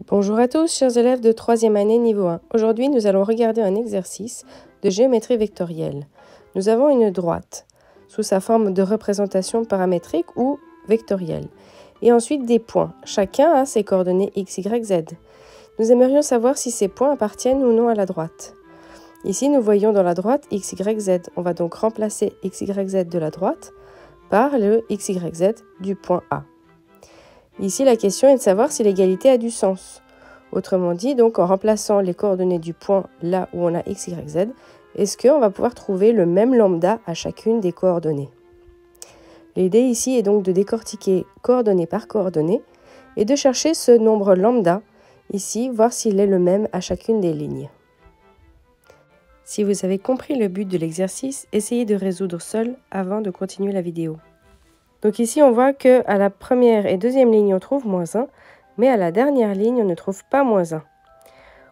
Bonjour à tous, chers élèves de 3e année niveau 1. Aujourd'hui, nous allons regarder un exercice de géométrie vectorielle. Nous avons une droite sous sa forme de représentation paramétrique ou vectorielle. Et ensuite des points. Chacun a ses coordonnées x, y, z. Nous aimerions savoir si ces points appartiennent ou non à la droite. Ici, nous voyons dans la droite x, y, z. On va donc remplacer x, y, z de la droite par le x, y, z du point A. Ici, la question est de savoir si l'égalité a du sens. Autrement dit, donc, en remplaçant les coordonnées du point là où on a x, y, z, est-ce qu'on va pouvoir trouver le même lambda à chacune des coordonnées? L'idée ici est donc de décortiquer coordonnée par coordonnée et de chercher ce nombre lambda, ici, voir s'il est le même à chacune des lignes. Si vous avez compris le but de l'exercice, essayez de résoudre seul avant de continuer la vidéo. Donc ici, on voit qu'à la première et deuxième ligne, on trouve moins 1, mais à la dernière ligne, on ne trouve pas moins 1.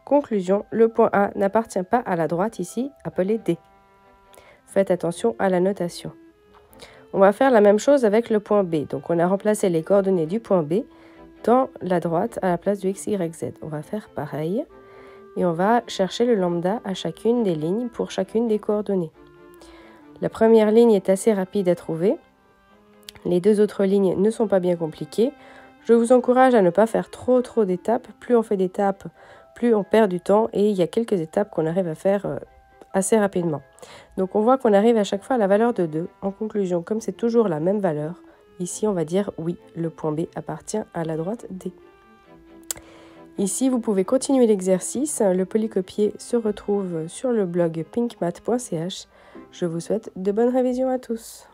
Conclusion, le point A n'appartient pas à la droite ici, appelée D. Faites attention à la notation. On va faire la même chose avec le point B. Donc on a remplacé les coordonnées du point B dans la droite à la place du x, y, z. On va faire pareil et on va chercher le lambda à chacune des lignes pour chacune des coordonnées. La première ligne est assez rapide à trouver. Les deux autres lignes ne sont pas bien compliquées. Je vous encourage à ne pas faire trop d'étapes. Plus on fait d'étapes, plus on perd du temps. Et il y a quelques étapes qu'on arrive à faire assez rapidement. Donc on voit qu'on arrive à chaque fois à la valeur de 2. En conclusion, comme c'est toujours la même valeur, ici on va dire oui, le point B appartient à la droite D. Ici, vous pouvez continuer l'exercice. Le polycopier se retrouve sur le blog pinkmath.ch. Je vous souhaite de bonnes révisions à tous.